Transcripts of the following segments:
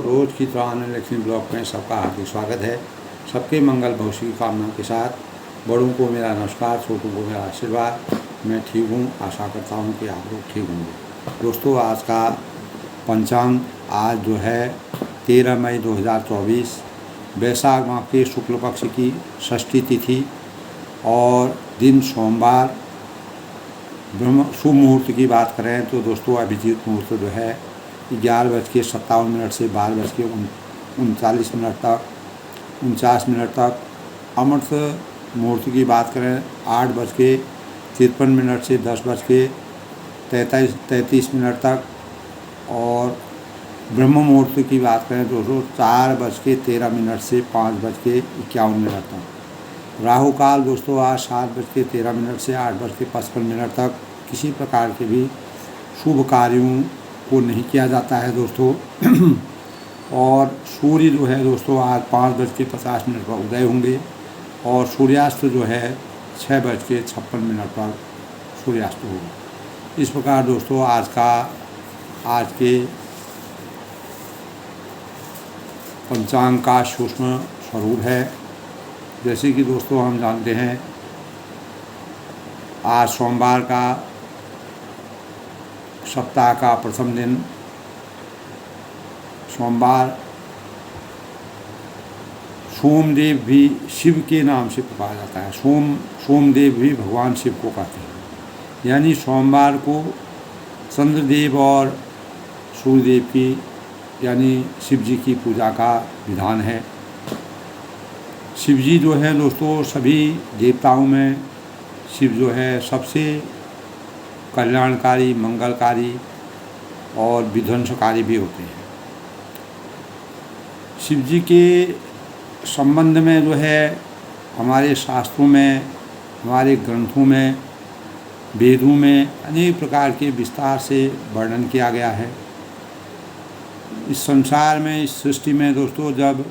रोज़ की तरह आनंद लक्ष्मी ब्लॉग में सबका हार्दिक स्वागत है। सबके मंगल भविष्य की कामना के साथ बड़ों को मेरा नमस्कार, छोटों को मेरा आशीर्वाद। मैं ठीक हूँ, आशा करता हूँ कि आप लोग ठीक होंगे। दोस्तों, आज का पंचांग आज जो है 13 मई 2024 वैशाख माह के शुक्ल पक्ष की षष्ठी तिथि और दिन सोमवार। ब्रह्म शुभ मुहूर्त की बात करें तो दोस्तों अभिजीत मुहूर्त जो है 11:57 से 12:39 तक। अमृत मुहूर्त की बात करें 8:53 से 10:33 तक। और ब्रह्म मुहूर्त की बात करें दोस्तों 4:13 से 5:51 तक। राहु काल दोस्तों आज 7:13 से 8:55 तक। किसी प्रकार के भी शुभ कार्यों को नहीं किया जाता है दोस्तों। और सूर्य जो है दोस्तों आज 5:50 पर उदय होंगे और सूर्यास्त जो है 6:56 पर सूर्यास्त होगा। इस प्रकार दोस्तों आज के पंचांग का सूक्ष्म स्वरूप है। जैसे कि दोस्तों हम जानते हैं आज सोमवार का सप्ताह का प्रथम दिन सोमवार। सोमदेव भी शिव के नाम से पुकारा जाता है। सोमदेव भी भगवान शिव को कहते हैं। यानी सोमवार को चंद्रदेव और सूर्यदेव की यानी शिव जी की पूजा का विधान है। शिव जी जो है दोस्तों सभी देवताओं में शिव जो है सबसे कल्याणकारी, मंगलकारी और विध्वंसकारी भी होते हैं। शिव जी के संबंध में जो है हमारे शास्त्रों में, हमारे ग्रंथों में, वेदों में अनेक प्रकार के विस्तार से वर्णन किया गया है। इस संसार में, इस सृष्टि में दोस्तों जब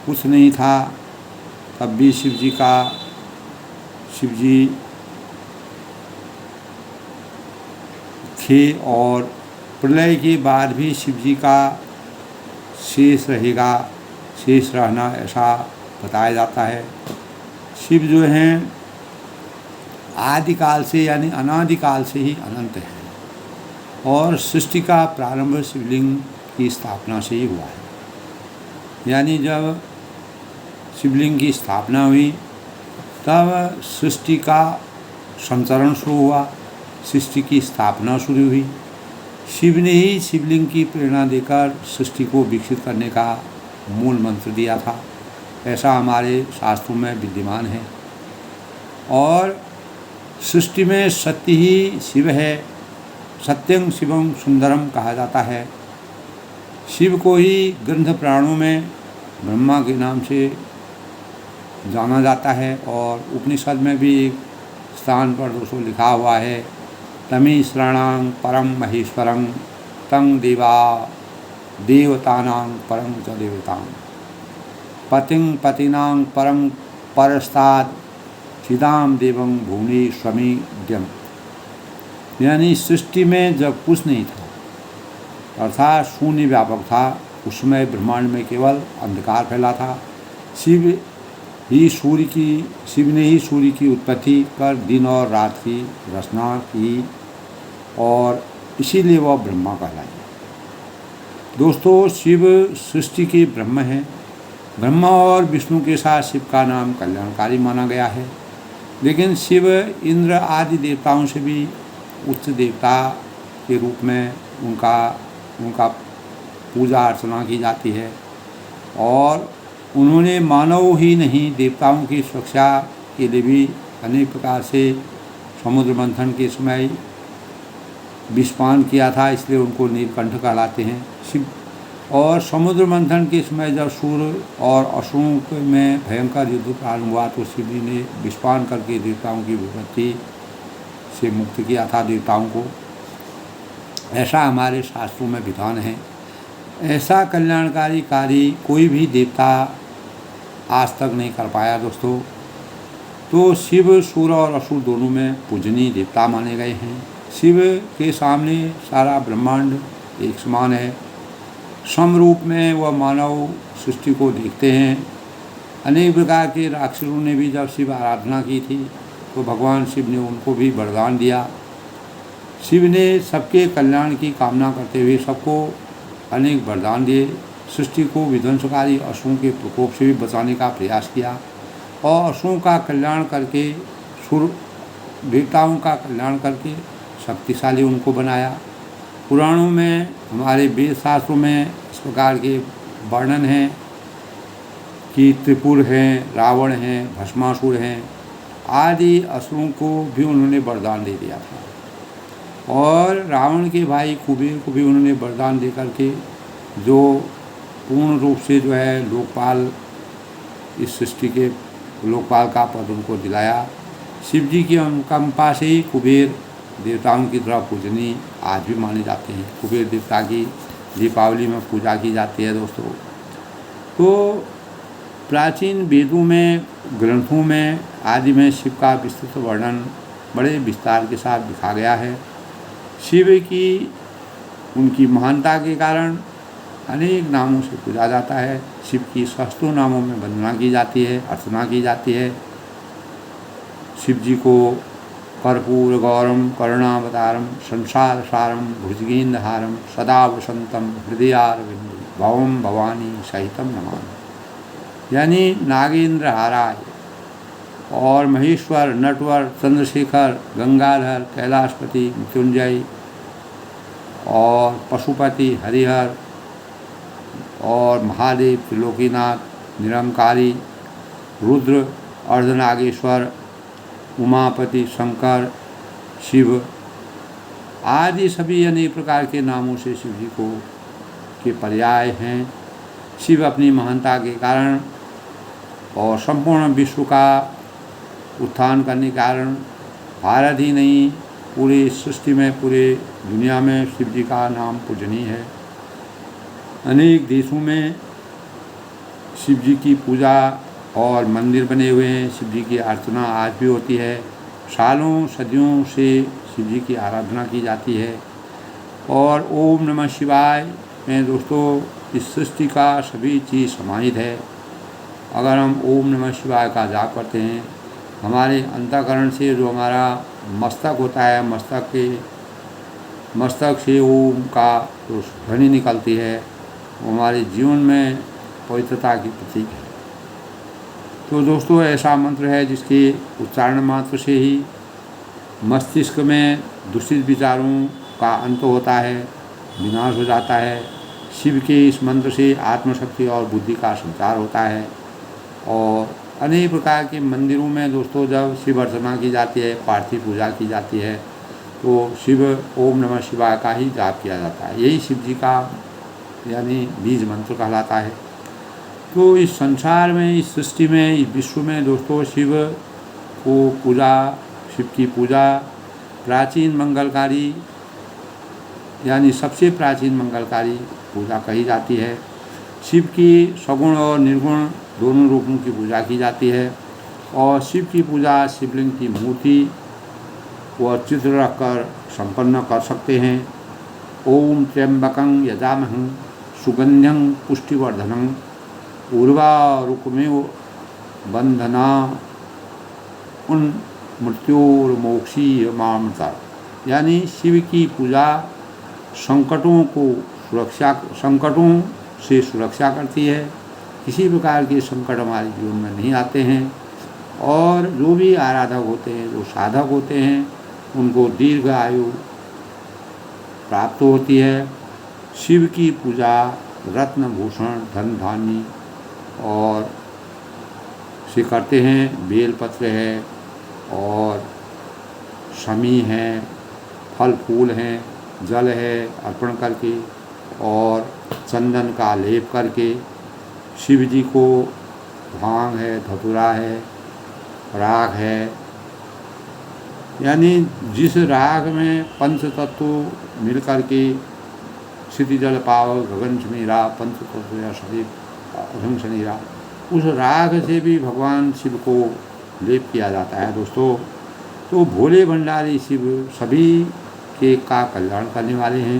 कुछ नहीं था तब भी शिव जी थे और प्रलय के बाद भी शिव जी का शेष रहना ऐसा बताया जाता है। शिव जो हैं आदिकाल से यानी अनादिकाल से ही अनंत हैं और सृष्टि का प्रारंभ शिवलिंग की स्थापना से ही हुआ है। यानी जब शिवलिंग की स्थापना हुई तब सृष्टि का संचरण शुरू हुआ, सृष्टि की स्थापना शुरू हुई। शिव ने ही शिवलिंग की प्रेरणा देकर सृष्टि को विकसित करने का मूल मंत्र दिया था, ऐसा हमारे शास्त्रों में विद्यमान है। और सृष्टि में सत्य ही शिव है, सत्यं शिवं सुंदरम कहा जाता है। शिव को ही ग्रंथ पुराणों में ब्रह्मा के नाम से जाना जाता है और उपनिषद में भी एक स्थान पर दोस्तों लिखा हुआ है, तमी शरणां परम महेश्वरं तं देवतानां परं च देवतां पतिं पतिनां परं परस्तात् चिदां देवं भुवने स्वमीड्यम्। यानी सृष्टि में जब कुछ नहीं था अर्थात शून्य व्यापक था, उस समय ब्रह्मांड में केवल अंधकार फैला था। शिव ने ही सूर्य की उत्पत्ति कर दिन और रात की रचना की और इसीलिए वह ब्रह्मा कहलाए। दोस्तों शिव सृष्टि के ब्रह्म हैं। ब्रह्मा और विष्णु के साथ शिव का नाम कल्याणकारी माना गया है। लेकिन शिव इंद्र आदि देवताओं से भी उच्च देवता के रूप में उनका पूजा अर्चना की जाती है। और उन्होंने मानव ही नहीं देवताओं की सुरक्षा के लिए भी अनेक प्रकार से समुद्र मंथन के समय विषपान किया था, इसलिए उनको नीलकंठ कहलाते हैं शिव। और समुद्र मंथन के समय जब सूर्य और असुरों में भयंकर युद्ध प्रारंभ हुआ तो शिव जी ने विषपान करके देवताओं की विपत्ति से मुक्त किया था देवताओं को, ऐसा हमारे शास्त्रों में विधान है। ऐसा कल्याणकारी कार्य कोई भी देवता आज तक नहीं कर पाया दोस्तों। तो शिव सूर्य और असुर दोनों में पूजनीय देवता माने गए हैं। शिव के सामने सारा ब्रह्मांड एक समान है। समरूप में वह मानव सृष्टि को देखते हैं। अनेक प्रकार के राक्षसों ने भी जब शिव आराधना की थी तो भगवान शिव ने उनको भी वरदान दिया। शिव ने सबके कल्याण की कामना करते हुए सबको अनेक वरदान दिए। सृष्टि को विध्वंसकारी असुरों के प्रकोप से भी बचाने का प्रयास किया और असुरों का कल्याण करके सुर देवताओं का कल्याण करके शक्तिशाली उनको बनाया। पुराणों में, हमारे वेद शास्त्रों में इस प्रकार के वर्णन हैं कि त्रिपुर हैं, रावण हैं, भस्मासुर हैं आदि असुरों को भी उन्होंने वरदान दे दिया था। और रावण के भाई कुबेर को भी उन्होंने वरदान दे करके जो पूर्ण रूप से जो है लोकपाल, इस सृष्टि के लोकपाल का पद उनको दिलाया। शिव जी की अनुकंपा से ही कुबेर देवताओं की तरह पूजनीय आज भी माने जाते हैं। कुबेर देवता की दीपावली में पूजा की जाती है दोस्तों। तो प्राचीन वेदों में, ग्रंथों में आदि में शिव का विस्तृत वर्णन बड़े विस्तार के साथ लिखा गया है। शिव की उनकी महानता के कारण अनेक नामों से पूजा जाता है। शिव की सहस्त्रों नामों में वंदना की जाती है, अर्चना की जाती है। शिव जी को कर्पूर गौरम करुणावतारम संसार सारम भुजगेंद्रहारम सदा वसंतम हृदयारविंद भवम भवानी सहितम नमामि, यानी नागेंद्र हाराय और महेश्वर, नटवर, चंद्रशेखर, गंगाधर, कैलाशपति, मृत्युंजय और पशुपति, हरिहर और महादेव, त्रिलोकीनाथ, निरंकारी, रुद्र, अर्धनागेश्वर, उमापति, शंकर, शिव आदि सभी अनेक प्रकार के नामों से शिव जी को के पर्याय हैं। शिव अपनी महानता के कारण और संपूर्ण विश्व का उत्थान करने के कारण भारत ही नहीं, पूरी सृष्टि में, पूरे दुनिया में शिव जी का नाम पूजनीय है। अनेक देशों में शिव जी की पूजा और मंदिर बने हुए हैं। शिव जी की अर्चना आज भी होती है। सालों सदियों से शिव जी की आराधना की जाती है। और ओम नमः शिवाय में दोस्तों इस सृष्टि का सभी चीज़ समाहित है। अगर हम ओम नमः शिवाय का जाप करते हैं, हमारे अंतःकरण से जो हमारा मस्तक होता है, मस्तक से ओम का जो ध्वनि निकलती है वो हमारे जीवन में पवित्रता की प्रतीक है। तो दोस्तों ऐसा मंत्र है जिसके उच्चारण मात्र से ही मस्तिष्क में दूषित विचारों का अंत होता है, विनाश हो जाता है। शिव के इस मंत्र से आत्मशक्ति और बुद्धि का संचार होता है। और अनेक प्रकार के मंदिरों में दोस्तों जब शिव अर्चना की जाती है, पार्थिव पूजा की जाती है, तो शिव ओम नमः शिवाय का ही जाप किया जाता है। यही शिव जी का यानी बीज मंत्र कहलाता है। तो इस संसार में, इस सृष्टि में, इस विश्व में दोस्तों शिव की पूजा प्राचीन मंगलकारी यानी सबसे प्राचीन मंगलकारी पूजा कही जाती है। शिव की सगुण और निर्गुण दोनों रूपों की पूजा की जाती है। और शिव की पूजा शिवलिंग की मूर्ति व चित्र रखकर संपन्न कर सकते हैं। ओम त्र्यंबकं यजामहं सुगंध्यं पुष्टिवर्धनं उर्वारुकमेव बंधना उन मृत्योर्मोक्षीय मामृता, यानी शिव की पूजा संकटों से सुरक्षा करती है। किसी प्रकार के संकट हमारे जीवन में नहीं आते हैं। और जो भी आराधक होते हैं, जो साधक होते हैं, उनको दीर्घ आयु प्राप्त होती है। शिव की पूजा रत्न भूषण, धन धान्य और से करते हैं। बेलपत्र है और शमी है, फल फूल हैं, जल है अर्पण करके और चंदन का लेप करके शिव जी को भांग है, धतूरा है, राग है, यानी जिस राग में पंच तत्व मिल करके क्षिति जल पावक गगन समीरा पंच तत्व या शरीर अभंग शनीरा, उस राग से भी भगवान शिव को लेप किया जाता है दोस्तों। तो भोले भंडारी शिव सभी के का कल्याण करने वाले हैं।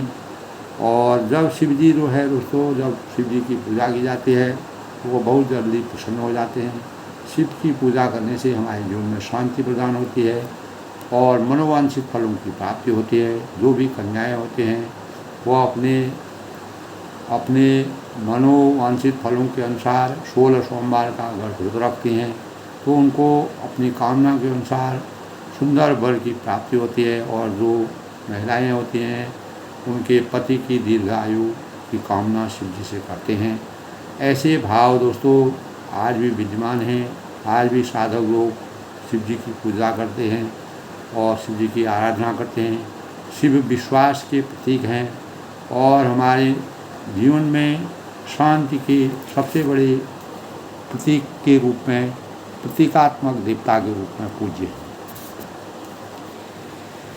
और जब शिव जी जो है दोस्तों, जब शिव जी की पूजा की जाती है तो वो बहुत जल्दी प्रसन्न हो जाते हैं। शिव की पूजा करने से हमारे जीवन में शांति प्रदान होती है और मनोवांछित फलों की प्राप्ति होती है। जो भी कन्याएं होते हैं वो अपने अपने मनोवांछित फलों के अनुसार 16 सोमवार का अगर व्रत रखती हैं तो उनको अपनी कामना के अनुसार सुंदर वर की प्राप्ति होती है। और जो महिलाएं होती हैं उनके पति की दीर्घायु की कामना शिव जी से करते हैं। ऐसे भाव दोस्तों आज भी विद्यमान हैं। आज भी साधक लोग शिव जी की पूजा करते हैं और शिव जी की आराधना करते हैं। शिव विश्वास के प्रतीक हैं और हमारे जीवन में शांति के सबसे बड़े प्रतीक के रूप में, प्रतीकात्मक देवता के रूप में पूज्य हैं।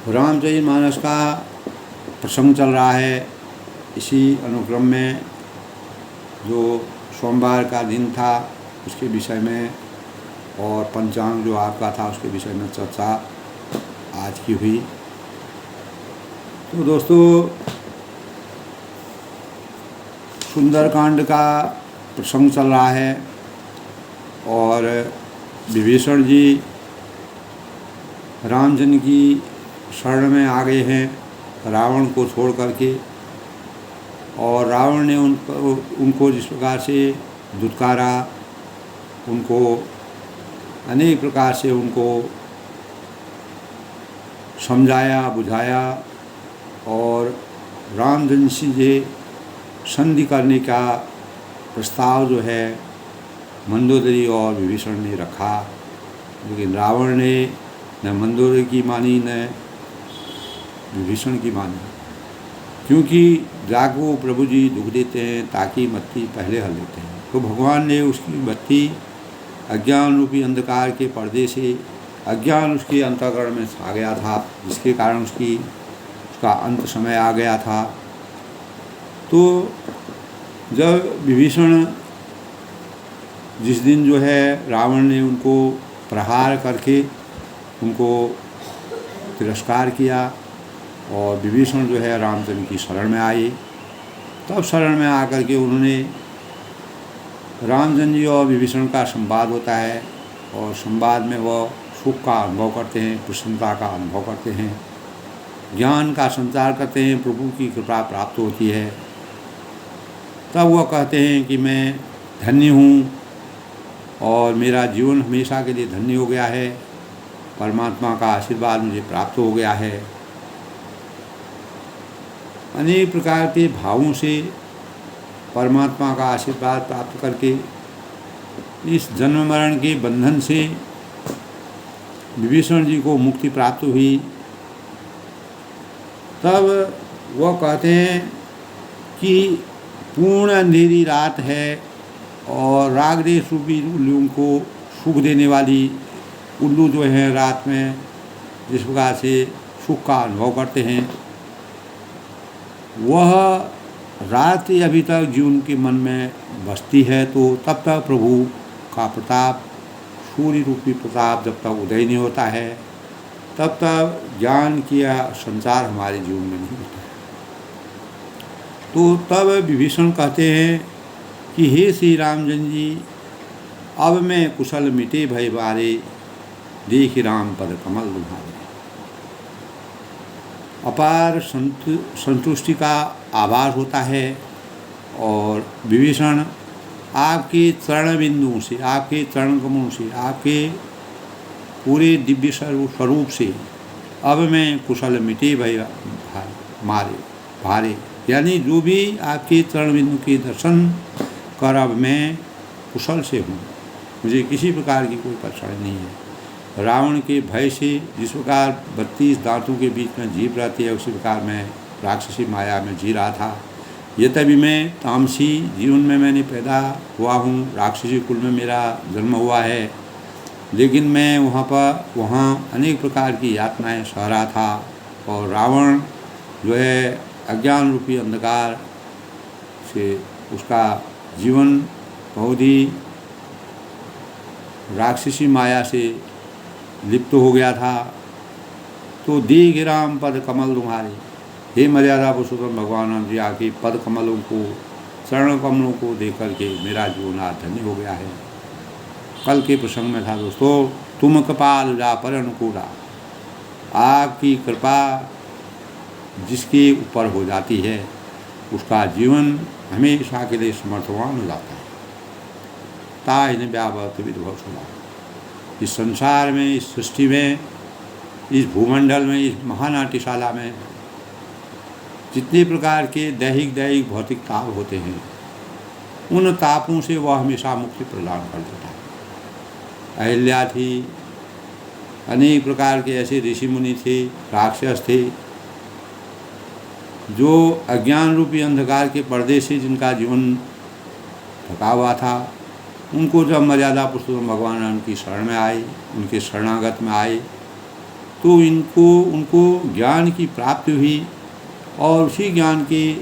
रामचरितमानस का प्रसंग चल रहा है। इसी अनुक्रम में जो सोमवार का दिन था उसके विषय में और पंचांग जो आपका था उसके विषय में चर्चा आज की हुई। तो दोस्तों सुंदरकांड का प्रसंग चल रहा है और विभीषण जी रामचंद्र की शरण में आ गए हैं रावण को छोड़ करके। और रावण ने उनको जिस प्रकार से धुतकारा, उनको अनेक प्रकार से उनको समझाया बुझाया और रामचंद्र जी संधि करने का प्रस्ताव जो है मंदोदरी और विभीषण ने रखा। लेकिन रावण ने न मंदोदरी की मानी न विभीषण की मानी, क्योंकि जागो प्रभु जी दुख देते हैं ताकि मत्ती पहले हल लेते हैं। तो भगवान ने उसकी मत्ती अज्ञान रूपी अंधकार के पर्दे से, अज्ञान उसके अंतःकरण में छा गया था, जिसके कारण उसका अंत समय आ गया था। तो जब विभीषण जिस दिन जो है रावण ने उनको प्रहार करके उनको तिरस्कार किया और विभीषण जो है रामचंद्र की शरण में आए, तब शरण में आकर के उन्होंने रामचंद्र जी और विभीषण का संवाद होता है और संवाद में वह सुख का अनुभव करते हैं, प्रसन्नता का अनुभव करते हैं, ज्ञान का संचार करते हैं, प्रभु की कृपा प्राप्त होती है। तब वह कहते हैं कि मैं धन्य हूँ और मेरा जीवन हमेशा के लिए धन्य हो गया है, परमात्मा का आशीर्वाद मुझे प्राप्त हो गया है। अनेक प्रकार के भावों से परमात्मा का आशीर्वाद प्राप्त करके इस जन्म मरण के बंधन से विभीषण जी को मुक्ति प्राप्त हुई। तब वह कहते हैं कि पूर्ण अंधेरी रात है और रागदेश रूपी उल्लू को सुख देने वाली उल्लू जो है रात में जिस प्रकार से सुख का अनुभव करते हैं, वह रात अभी तक जीवन के मन में बसती है। तो तब तक प्रभु का प्रताप, सूर्य रूपी प्रताप जब तक उदय नहीं होता है तब तक ज्ञान किया संचार हमारे जीवन में नहीं होता है। तो तब विभीषण कहते हैं कि हे श्री रामचंद्र जी, अब मैं कुशल मिटे भय बारे, देख राम पद कमल तुम्हारे। अपार संतुष्टि का आभास होता है और विभीषण आपके चरण बिंदुओं से, आपके चरण कमलों से, आपके पूरे दिव्य स्वरूप से अब मैं कुशल मिटे भय मारे भारे, यानी जो भी आपके चरण बिंदु के दर्शन कर अब मैं कुशल से हूँ, मुझे किसी प्रकार की कोई परेशानी नहीं है। रावण के भय से जिस प्रकार 32 दांतों के बीच में जीभ रहती है उसी प्रकार मैं राक्षसी माया में जी रहा था। यद्यपि मैं तामसी जीवन में मैंने पैदा हुआ हूँ, राक्षसी कुल में मेरा जन्म हुआ है, लेकिन मैं वहाँ अनेक प्रकार की यातनाएं सह रहा था और रावण जो है अज्ञान रूपी अंधकार से उसका जीवन बहुत ही राक्षसी माया से लिप्त हो गया था। तो देख राम पद कमल तुम्हारे, हे मर्यादा पुरुषोत्तम भगवान राम जी, आपके पद कमलों को, चरण कमलों को देख करके मेरा जीवन आज धन्य हो गया है। कल के प्रसंग में था दोस्तों, तुम कृपाल जा पर अनुकूला, आपकी कृपा जिसके ऊपर हो जाती है उसका जीवन हमेशा के लिए समर्थवान हो जाता है। ताहिन व्यावत विद्भव सुना, इस संसार में, इस सृष्टि में, इस भूमंडल में, इस महानाट्यशाला में जितने प्रकार के दैहिक भौतिक ताप होते हैं, उन तापों से वह हमेशा मुक्ति प्रदान कर देता है। अहिल्या थी, अनेक प्रकार के ऐसे ऋषि मुनि थे, राक्षस थे, जो अज्ञान रूपी अंधकार के पर्दे से जिनका जीवन ढका हुआ था, उनको जब मर्यादा पुरुषोत्तम भगवान राम की शरण में आए, उनके शरणागत में आए, तो उनको ज्ञान की प्राप्ति हुई और उसी ज्ञान के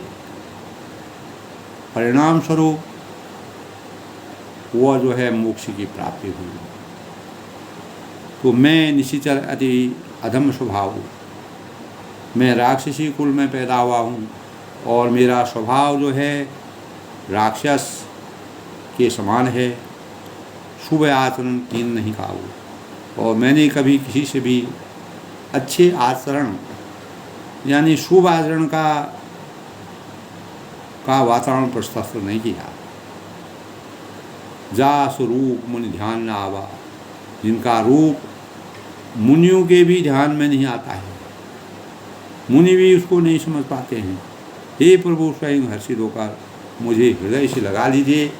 परिणाम स्वरूप वह जो है मोक्ष की प्राप्ति हुई। तो मैं निशिचर अति अधम स्वभाव, मैं राक्षसी कुल में पैदा हुआ हूँ और मेरा स्वभाव जो है राक्षस के समान है। शुभ आचरण तीन नहीं खाओ, और मैंने कभी किसी से भी अच्छे आचरण यानी शुभ आचरण का वातावरण प्रशस्त नहीं किया। जा स्वरूप मुनि ध्यान न आवा, जिनका रूप मुनियों के भी ध्यान में नहीं आता है, मुनि भी उसको नहीं समझ पाते हैं। हे प्रभु, स्वयं हर्षित होकर मुझे हृदय से लगा लीजिए,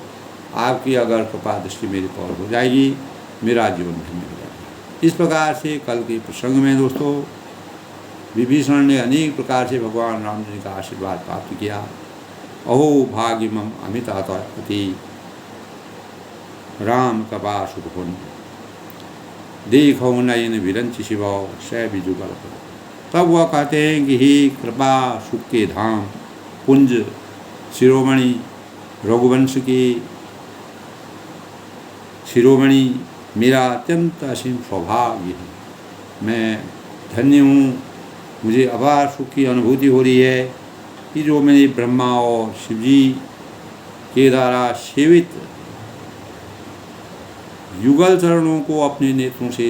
आपकी अगर कृपा दृष्टि मेरे पर हो जाएगी, मेरा जीवन धन्य हो जाएगा। इस प्रकार से कल के प्रसंग में दोस्तों विभीषण ने अनेक प्रकार से भगवान राम जी का आशीर्वाद प्राप्त किया। अहो भाग्यमम अमिताति राम कृपा सुख पुण्य, देखो नयन विरंच शिव सै बिजुगल। तब वह कहते हैं कि ही कृपा सुख के धाम पुंज शिरोमणि रघुवंश के शिरोमणि मेरा अत्यंत असीम सौभाग्य है। मैं धन्य हूँ, मुझे अपार सुख की अनुभूति हो रही है कि जो मैंने ब्रह्मा और शिवजी के द्वारा सेवित युगल चरणों को अपने नेत्रों से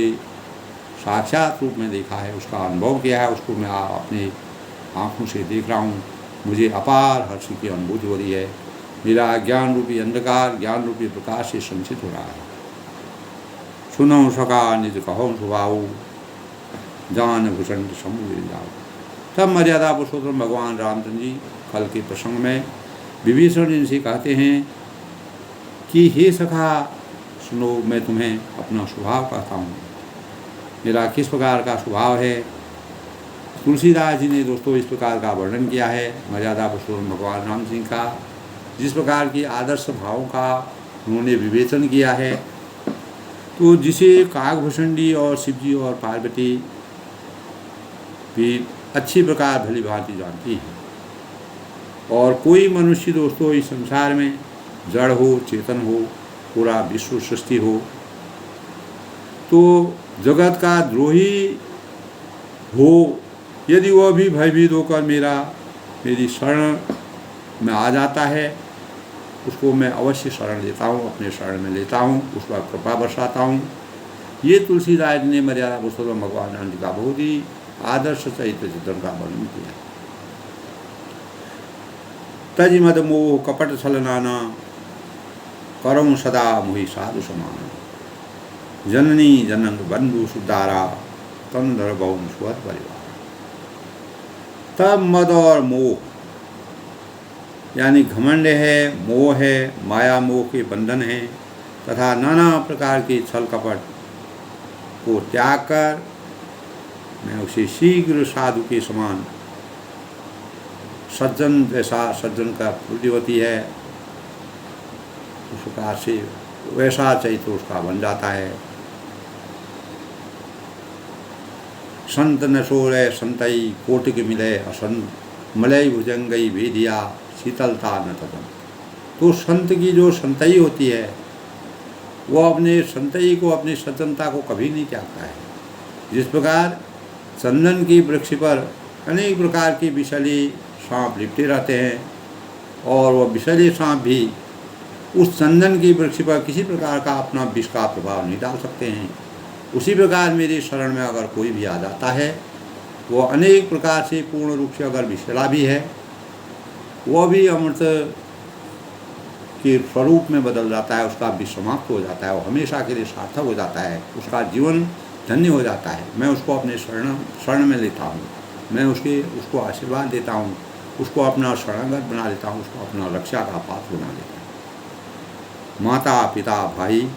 साक्षात रूप में देखा है, उसका अनुभव किया है, उसको मैं अपने आँखों से देख रहा हूँ। मुझे अपार हर्ष की अनुभूति हो रही है। मेरा ज्ञान रूपी अंधकार ज्ञान रूपी प्रकाश से संचित हो रहा है। सुनो सका निज कहो स्वभाव, जान भूषण समूह जाओ। तब मर्यादा पुरुषोत्तम भगवान रामचंद्र जी कल के प्रसंग में विभीषण जी से कहते हैं कि हे सखा सुनो, मैं तुम्हें अपना स्वभाव कहता हूँ, मेरा किस प्रकार का स्वभाव है। तुलसीदास जी ने दोस्तों इस प्रकार का वर्णन किया है मर्यादा पुरुषोत्तम भगवान राम सिंह का, जिस प्रकार की आदर्श भावों का उन्होंने विवेचन किया है। तो जिसे काकभूषणी और शिवजी और पार्वती भी अच्छी प्रकार भली भांति जानती है, और कोई मनुष्य दोस्तों इस संसार में जड़ हो चेतन हो, पूरा विश्व सृष्टि हो, तो जगत का द्रोही हो, यदि वह भी भयभीत होकर मेरी शरण में आ जाता है, उसको मैं अवश्य शरण लेता हूँ, अपने शरण में लेता हूँ, उस पर कृपा बरसाता हूँ। ये तुलसीदास ने मर्यादा पुरुषोत्तम भगवान राम जी का बहुत ही आदर्श चरित्र चित्रण का वर्णन किया। तज मद मोह कपट छलनाना, करम सदा मुहि साधु समान। जननी जनन बंधु सुदारा, तन धर बहुम सुहत परिवार। तब मद और मोह यानी घमंड है, मोह है, माया मोह के बंधन हैं तथा नाना प्रकार के छल कपट को त्याग कर मैं उसे शीघ्र साधु के समान, सज्जन जैसा सज्जन का पूर्ति होती है उस प्रकार से वैसा चैत्र उसका बन जाता है। संत न सोरे संतई कोटिक मिले असन, मलय भुजंगई भेदिया शीतलता न तदम। तो संत की जो संतई होती है वो अपने संतई को, अपनी सज्जनता को कभी नहीं त्यागता है। जिस प्रकार चंदन की वृक्ष पर अनेक प्रकार के विषैले सांप लिपटे रहते हैं और वह विषैले सांप भी उस चंदन के वृक्ष पर किसी प्रकार का अपना विष का प्रभाव नहीं डाल सकते हैं। उसी प्रकार मेरे शरण में अगर कोई भी आ जाता है, वो अनेक प्रकार से पूर्ण रूप से अगर विषैला भी है, वह भी अमृत के स्वरूप में बदल जाता है, उसका विष समाप्त हो जाता है, वो हमेशा के लिए सार्थक हो जाता है, उसका जीवन धन्य हो जाता है। मैं उसको अपने शरण में लेता हूँ, मैं उसको आशीर्वाद देता हूँ, उसको अपना शरणागत बना लेता हूँ, उसको अपना रक्षा का पात्र बना लेता हूँ। माता पिता भाई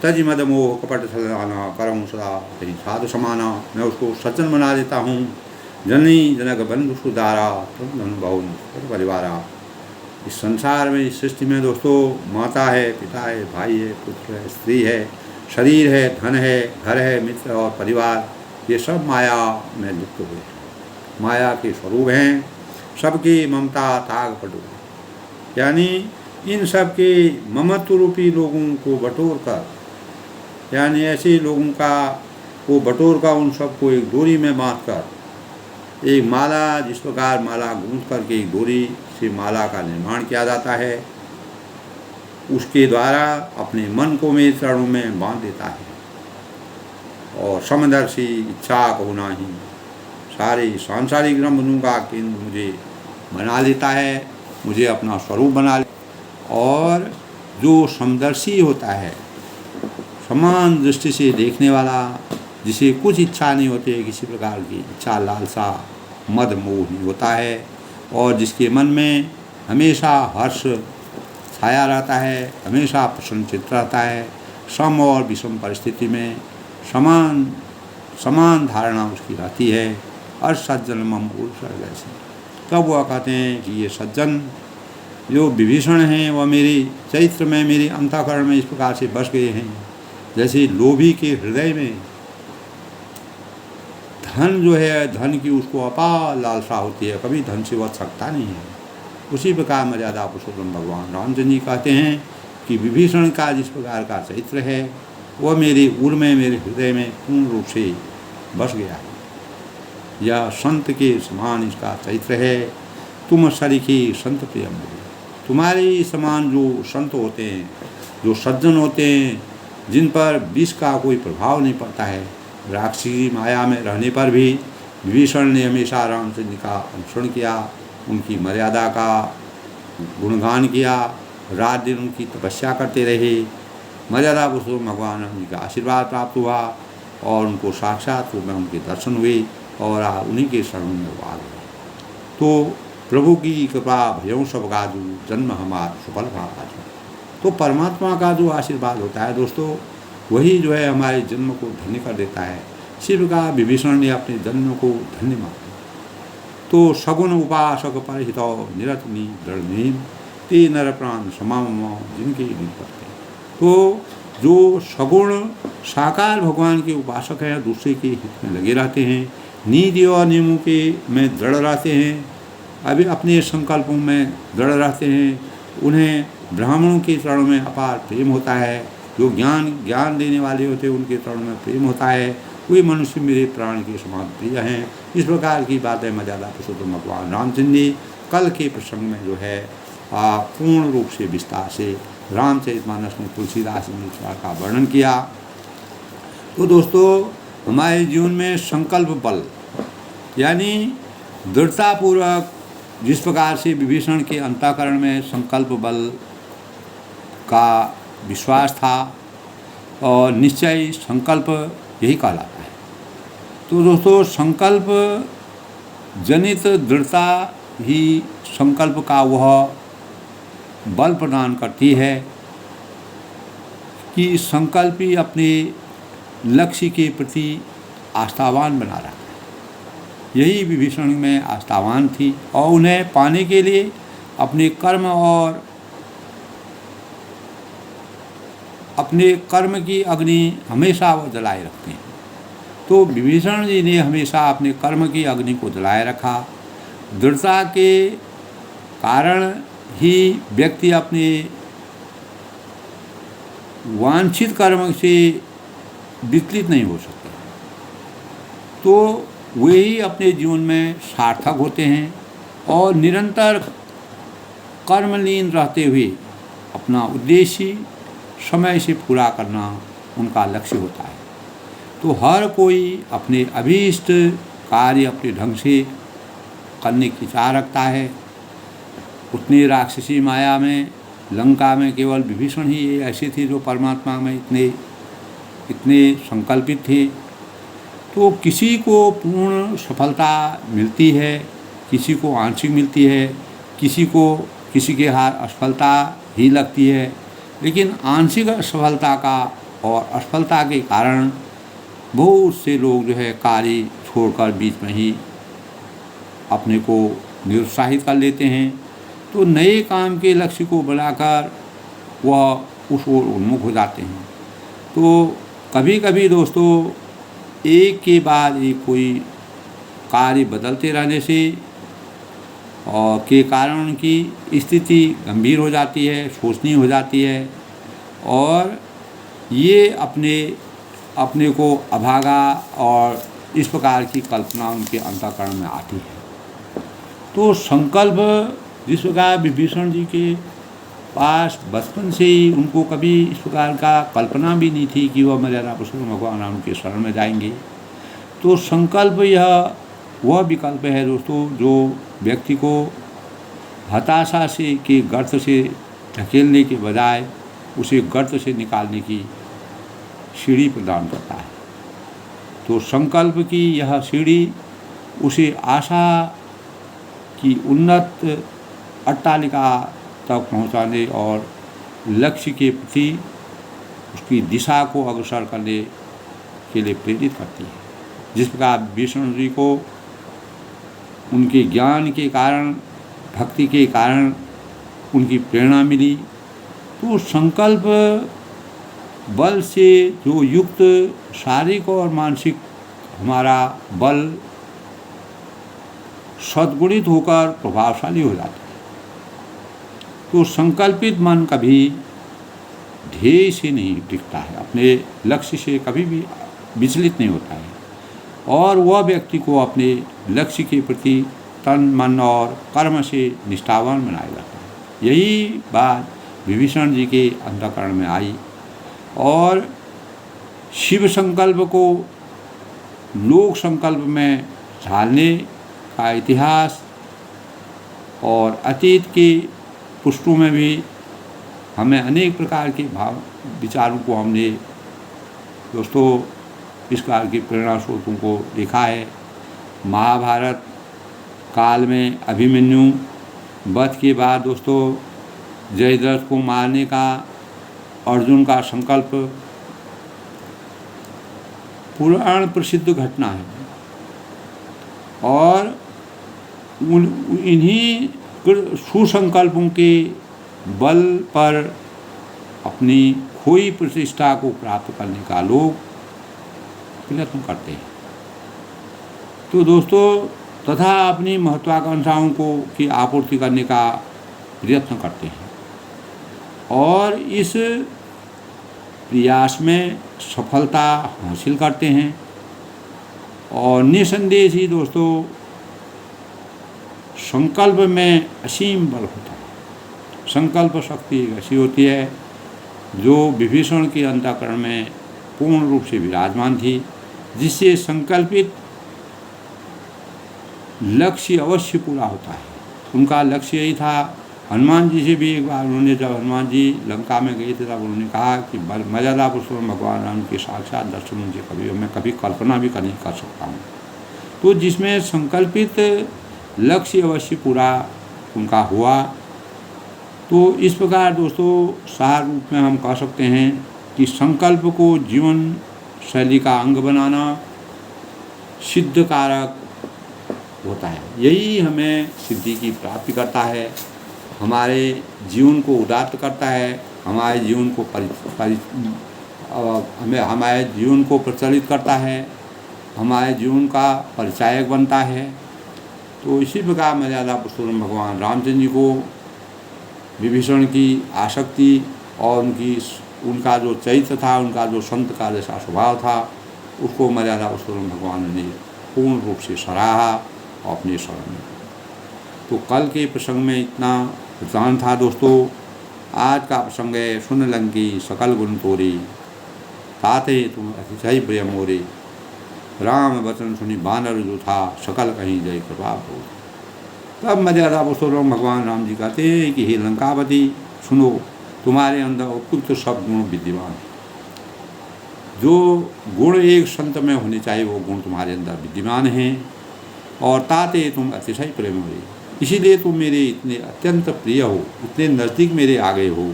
तज मद मोह कपट सलाना करम सदा कहीं साधु समाना, मैं उसको सज्जन बना देता हूँ। जननी जनक बंधु सुधारा तम बहुन परिवारा। इस संसार में, इस सृष्टि में दोस्तों, माता है, पिता है, भाई है, पुत्र है, स्त्री है, शरीर है, धन है, घर है, मित्र और परिवार, ये सब माया में लिप्त हुए हैं, माया के स्वरूप हैं। सबकी ममता ताग पटु, यानी इन सब के ममत्व रूपी लोगों को बटोर कर, यानी ऐसे लोगों का को बटोर कर उन सबको एक डोरी में बांध कर, एक माला, जिस प्रकार माला गूंथ करके एक डोरी से माला का निर्माण किया जाता है, उसके द्वारा अपने मन को मेरे चरणों में बांध देता है और समदर्शी इच्छा को नहीं, सारे सांसारिक बंधुओं का केंद्र मुझे बना लेता है, मुझे अपना स्वरूप बना ले। और जो समदर्शी होता है, समान दृष्टि से देखने वाला, जिसे कुछ इच्छा नहीं होती है, किसी प्रकार की इच्छा, लालसा, मद मोह नहीं होता है, और जिसके मन में हमेशा हर्ष छाया रहता है, हमेशा प्रसन्नचित्त रहता है, सम और विषम परिस्थिति में समान धारणा उसकी रहती है। और सज्जन मम जैसे, तब वह कहते हैं कि ये सज्जन जो विभीषण हैं, वह मेरे चरित्र में, मेरे अंतःकरण में इस प्रकार से बस गए हैं, जैसे लोभी के हृदय में धन जो है, धन की उसको अपार लालसा होती है, कभी धन से वह थकता नहीं है। उसी प्रकार मर्यादा पुरुषोत्तम भगवान रामचंद्र जी कहते हैं कि विभीषण का जिस प्रकार का चरित्र है, वह मेरे उर में, मेरे हृदय में पूर्ण रूप से बस गया है। यह संत के समान इसका चरित्र है। तुम सरीखी संत प्रियम, तुम्हारे समान जो संत होते हैं, जो सज्जन होते हैं, जिन पर विष का कोई प्रभाव नहीं पड़ता है, राक्षसी माया में रहने पर भी विभीषण ने हमेशा रामचंद्र का अनुसरण किया, उनकी मर्यादा का गुणगान किया, रात दिन उनकी तपस्या करते रहे। मर्यादा पुरुषोत्तम भगवान राम जी का आशीर्वाद प्राप्त हुआ और उनको साक्षात रूप में उनके दर्शन हुए और उन्हीं के शरण में वो आ गए। तो प्रभु की कृपा भयों सब गाजू, जन्म हमार सफल भाजू। तो परमात्मा का जो आशीर्वाद होता है दोस्तों, वही जो है हमारे जन्म को धन्य कर देता है। इसी प्रकार विभीषण ने अपने जन्म को धन्य माना। तो सगुण उपासक पर हितो निरतनी दृढ़ ते नर प्राण समाम, जिनके निकटते। तो जो सगुण साकार भगवान के उपासक हैं, दूसरे के हित में लगे रहते हैं, नीति और नियमों के में दृढ़ रहते हैं, अभी अपने संकल्पों में दृढ़ रहते हैं, उन्हें ब्राह्मणों के चरणों में अपार प्रेम होता है, जो ज्ञान देने वाले होते हैं उनके चरणों में प्रेम होता है, वे मनुष्य मेरे प्राण के समान प्रिय हैं। इस प्रकार की बातें मर्यादा पुरुषोत्तम भगवान रामचंद्र जी कल के प्रसंग में जो है पूर्ण रूप से विस्तार से रामचरितमानस में तुलसीदास ने का वर्णन किया। तो दोस्तों, हमारे जीवन में संकल्प बल, यानी दृढ़तापूर्वक, जिस प्रकार से विभीषण के अंतःकरण में संकल्प बल का विश्वास था और निश्चय संकल्प यही कहलाता है। तो दोस्तों, संकल्प जनित दृढ़ता ही संकल्प का वह बल प्रदान करती है कि संकल्पी अपने लक्ष्य के प्रति आस्थावान बना रहा है। यही विभीषण में आस्थावान थी और उन्हें पाने के लिए अपने कर्म और अपने कर्म की अग्नि हमेशा वो जलाए रखते हैं। तो विभीषण जी ने हमेशा अपने कर्म की अग्नि को जलाए रखा। दृढ़ता के कारण ही व्यक्ति अपने वांछित कर्म से विचलित नहीं हो सकता। तो वे ही अपने जीवन में सार्थक होते हैं और निरंतर कर्मलीन रहते हुए अपना उद्देश्य समय से पूरा करना उनका लक्ष्य होता है। तो हर कोई अपने अभीष्ट कार्य अपने ढंग से करने की चाह रखता है। उतनी राक्षसी माया में, लंका में केवल विभीषण ही ऐसे थे जो परमात्मा में इतने संकल्पित थे। तो किसी को पूर्ण सफलता मिलती है, किसी को आंशिक मिलती है, किसी के हाथ असफलता ही लगती है। लेकिन आंशिक असफलता का और असफलता के कारण बहुत से लोग जो है कार्य छोड़कर बीच में ही अपने को निरुत्साहित कर लेते हैं। तो नए काम के लक्ष्य को बनाकर वह उस ओर उन्मुख हो जाते हैं। तो कभी कभी दोस्तों एक के बाद एक कोई कार्य बदलते रहने से और के कारण उनकी स्थिति गंभीर हो जाती है, शोचनीय हो जाती है और ये अपने को अभागा और इस प्रकार की कल्पना उनके अंतःकरण में आती है। तो संकल्प जिस प्रकार विभीषण जी के पास बचपन से ही उनको कभी इस प्रकार का कल्पना भी नहीं थी कि वह मर्यादा पुरुषोत्तम भगवान राम के शरण में जाएंगे। तो संकल्प यह वह विकल्प है दोस्तों जो व्यक्ति को हताशा से के गर्त से धकेलने के बजाय उसे गर्त से निकालने की सीढ़ी प्रदान करता है। तो संकल्प की यह सीढ़ी उसे आशा की उन्नत अट्टालिका तक पहुंचाने और लक्ष्य के प्रति उसकी दिशा को अग्रसर करने के लिए प्रेरित करती है। जिस प्रकार विष्णु जी को उनके ज्ञान के कारण, भक्ति के कारण उनकी प्रेरणा मिली, तो संकल्प बल से जो युक्त शारीरिक और मानसिक हमारा बल सद्गुणित होकर प्रभावशाली हो जाता है। तो संकल्पित मन कभी ध्येय से नहीं टिकता है, अपने लक्ष्य से कभी भी विचलित नहीं होता है और वह व्यक्ति को अपने लक्ष्य के प्रति तन मन और कर्म से निष्ठावान बनाया जाता है। यही बात विभीषण जी के अंतःकरण में आई और शिव संकल्प को लोक संकल्प में ढालने का इतिहास और अतीत के पुष्टों में भी हमें अनेक प्रकार के विचारों को हमने दोस्तों इस प्रकार की प्रेरणा स्रोतों को देखा है। महाभारत काल में अभिमन्यु वध के बाद दोस्तों जयद्रथ को मारने का अर्जुन का संकल्प पुराण प्रसिद्ध घटना है और इन्हीं सुसंकल्पों के बल पर अपनी खोई प्रतिष्ठा को प्राप्त करने का लोग प्रयत्न करते हैं। तो दोस्तों तथा अपनी महत्वाकांक्षाओं को की आपूर्ति करने का प्रयत्न करते हैं और इस प्रयास में सफलता हासिल करते हैं और निसंदेह ही दोस्तों संकल्प में असीम बल होता है। संकल्प शक्ति ऐसी होती है जो विभीषण के अंतःकरण में पूर्ण रूप से विराजमान थी, जिससे संकल्पित लक्ष्य अवश्य पूरा होता है। उनका लक्ष्य यही था। हनुमान जी से भी एक बार उन्होंने, जब हनुमान जी लंका में गए थे तब उन्होंने कहा कि मर्यादा पुरुषोत्तम भगवान राम के साक्षात दर्शन मुझे मैं कभी कल्पना भी नहीं कर सकता हूँ। तो जिसमें संकल्पित लक्ष्य अवश्य पूरा उनका हुआ। तो इस प्रकार दोस्तों सार रूप में हम कह सकते हैं कि संकल्प को जीवन शैली का अंग बनाना सिद्ध कारक होता है। यही हमें सिद्धि की प्राप्ति करता है, हमारे जीवन को उदात्त करता है, हमारे जीवन को हमारे जीवन को प्रचलित करता है, हमारे जीवन का परिचायक बनता है। तो इसी प्रकार मर्यादा पुरुषोत्तम भगवान रामचंद्र जी को विभीषण की आसक्ति और उनका जो चरित्र था, उनका जो संत का जैसा स्वभाव था, उसको मर्यादा पुरुषोत्तम भगवान ने पूर्ण रूप से सराहा और अपने शरण में। तो कल के प्रसंग में इतना वृतांत था दोस्तों। आज का प्रसंग है सुन लंकी सकल गुण तोरी, ताते तुम अतिशय प्रिय मोरे, राम वचन सुनी बानर जो था, सकल कहीं जय कृपा हो। तब मर्यादा पुरुषोत्तम भगवान राम जी कहते हैं कि हे लंकापति, सुनो, तुम्हारे अंदर उपयुक्त सब गुण विद्यमान है। जो गुण एक संत में होने चाहिए वो गुण तुम्हारे अंदर विद्यमान हैं। और ताते तुम अतिशय प्रेम हो, इसीलिए तुम मेरे इतने अत्यंत प्रिय हो, इतने नज़दीक मेरे आ गए हो।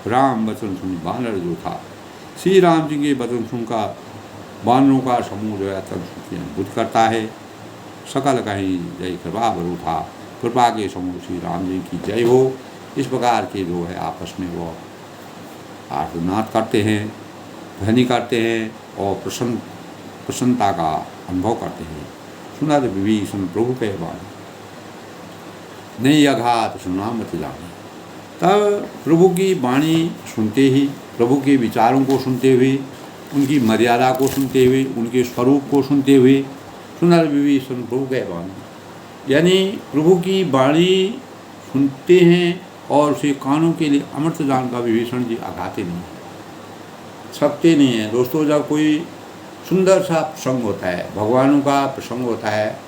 राम वचन सुनी बानर जो था, श्री राम जी के वचन सुनकर बानरों का समूह जो है अत्यंत सुखी अनुभूत करता है। सकल कहीं जय कृपा बरु था, कृपा के समूह श्री राम जी की जय हो। इस प्रकार के जो है आपस में वो आर्तनाद करते हैं, ध्वनि करते हैं और प्रसन्नता का अनुभव करते हैं। सुना तो विभीषण प्रभु के वाणी, नहीं अघात सुना मत जाने। तब प्रभु की वाणी सुनते ही, प्रभु के विचारों को सुनते हुए, उनकी मर्यादा को सुनते हुए, उनके स्वरूप को सुनते हुए, सुना तो विभीषण प्रभु के वाणी, यानी प्रभु की वाणी सुनते हैं और उसे कानों के लिए अमृत जानकर विभीषण जी आघाते नहीं, छपते नहीं हैं। दोस्तों, जब कोई सुंदर सा प्रसंग होता है, भगवानों का प्रसंग होता है,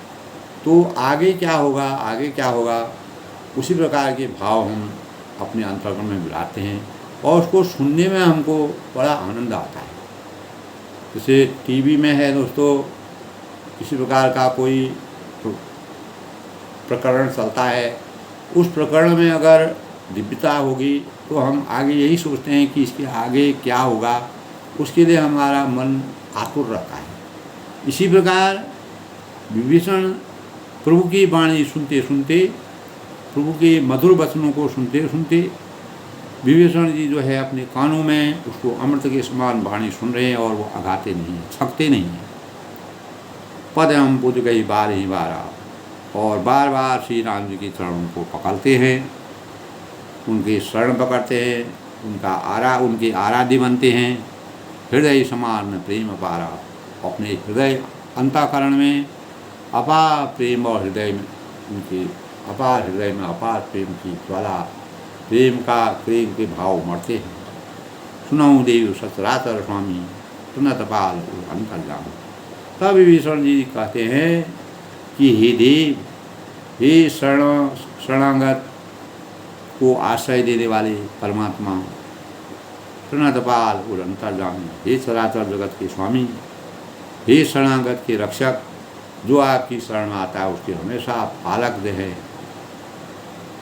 तो आगे क्या होगा, आगे क्या होगा, उसी प्रकार के भाव हम अपने अंतर्गण में मिलाते हैं और उसको सुनने में हमको बड़ा आनंद आता है। जैसे टीवी में है दोस्तों, किसी प्रकार का कोई प्रकरण चलता है, उस प्रकरण में अगर दिव्यता होगी तो हम आगे यही सोचते हैं कि इसके आगे क्या होगा, उसके लिए हमारा मन आतुर रहता है। इसी प्रकार विभीषण प्रभु की वाणी सुनते सुनते, प्रभु के मधुर वचनों को सुनते सुनते विभीषण जी जो है अपने कानों में उसको अमृत के समान वाणी सुन रहे हैं और वो आघाते नहीं हैं, छकते नहीं हैं। पद हम पूज गई बार ही बारा, और बार बार श्री राम जी के चरणों को पकड़ते हैं, उनके शरण पकड़ते हैं, उनके आराध्य बनते हैं। हृदय समान प्रेम अपारा, अपने हृदय अंतःकरण में अपार प्रेम और हृदय में उनके अपार हृदय में अपार प्रेम की ज्वाला, प्रेम के भाव मरते हैं। सुनाऊँ देव सचराचर स्वामी, सुनत पाल अंतर्जाम। तब विभीषण जी कहते हैं कि हे देव, हे शरणागत को आश्रय देने वाले परमात्मा, सुनत पाल और अंतर्जामी, हे चराचर जगत के स्वामी, हे शरणागत के रक्षक, जो आपकी शरण में आता है उसके हमेशा पालक दे है।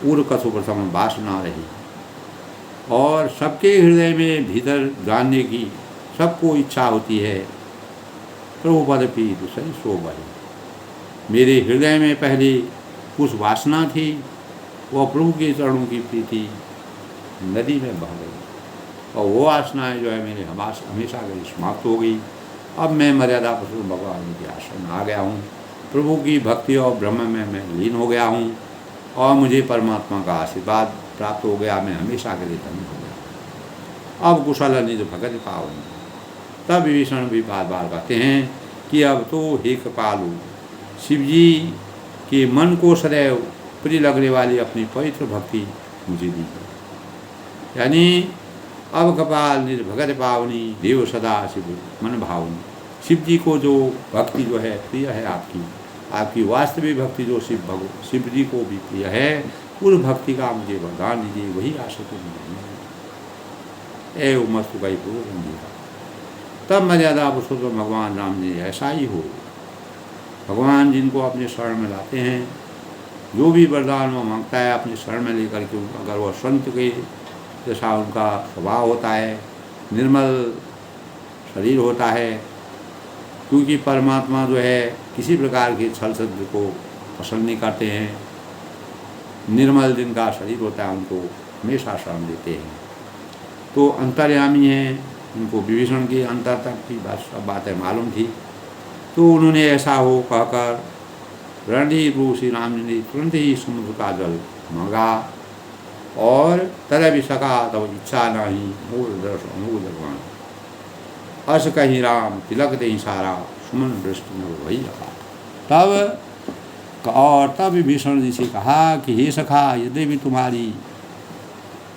उर कछु प्रथम वासना रही, और सबके हृदय में भीतर जानने की सबको इच्छा होती है। प्रभु पद पीत सही सो बही, मेरे हृदय में पहले कुछ वासना थी, वह प्रभु के चरणों की प्रीति नदी में बह गई, और वो वासनाएँ जो है मेरे हमेशा के लिए समाप्त हो गई। अब मैं मर्यादा पुरुषोत्तम भगवान के आश्रम में आ गया हूँ, प्रभु की भक्ति और ब्रह्म में मैं लीन हो गया हूँ, और मुझे परमात्मा का आशीर्वाद प्राप्त हो गया, मैं हमेशा के लिए धन्य हो गया। अब कुशल निज भगत पाऊँ। तब विभीषण भी बार बार कहते हैं कि अब तो हे कृपालु, शिव जी के मन को सदैव प्रिय लगने वाली अपनी पवित्र भक्ति मुझे दी है। यानी अब कपाल निज भगत पावनी, देव सदा शिव मन भावनी। शिव जी को जो भक्ति जो है प्रिय है, आपकी वास्तविक भक्ति जो शिव जी को भी प्रिय है, उस भक्ति का मुझे वरदान दीजिए, वही आशा तो मुझे एवं मस्तु गई पूर्ण। तब मर्यादा पुरुषोत्तम भगवान राम जी ऐसा ही हो। भगवान जिनको अपने शरण में लाते हैं, जो भी वरदान वो मांगता है अपने शरण में लेकर के, अगर वह संत के जैसा उनका स्वभाव होता है, निर्मल शरीर होता है, क्योंकि परमात्मा जो है किसी प्रकार के छल छद्म को पसंद नहीं करते हैं। निर्मल जिनका शरीर होता है उनको हमेशा शरण देते हैं। तो अंतर्यामी हैं, उनको विभीषण के अंतर तक की सब बातें मालूम थी। तो उन्होंने ऐसा हो कहकर रणधीर श्री राम जी ने तुरंत ही समुद्र का जल मांगा, और तरह भी सका तब इच्छा नहीं मूल दर्शन मूल भगवान। अस कहीं राम तिलक दे सारा, सुमन दृष्टि में वही लगा। तब विभीषण जी से कहा कि हे सखा, यद्यपि तुम्हारी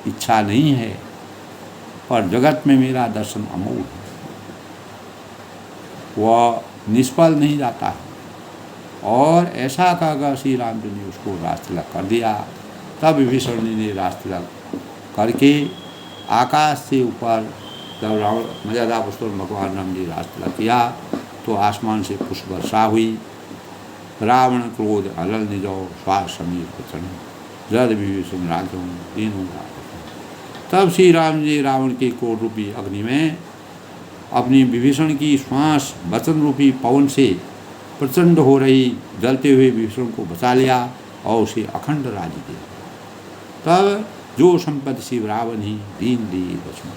इच्छा नहीं है पर जगत में मेरा दर्शन अमोघ है, वह निष्फल नहीं जाता है। और ऐसा कहकर श्री राम जी ने उसको राज तिलक कर दिया। तब विभीषण जी ने राज तिलक करके आकाश से ऊपर जब रावण मर्यादा पुरुषोत्तम भगवान राम जी राज तिलक किया तो आसमान से पुष्प वर्षा हुई। रावण क्रोध अलल निजो श्वास समीर वचन जद विभीषण राजों तीनों। तब श्री राम जी रावण के क्रोध रूपी अग्नि में अपनी विभीषण की श्वास वचन रूपी पवन से प्रचंड हो रही जलते हुए विभीषण को बचा लिया और उसे अखंड राज्य दिया। तब जो संपत्ति शिव रावण ही दीन दी दसों,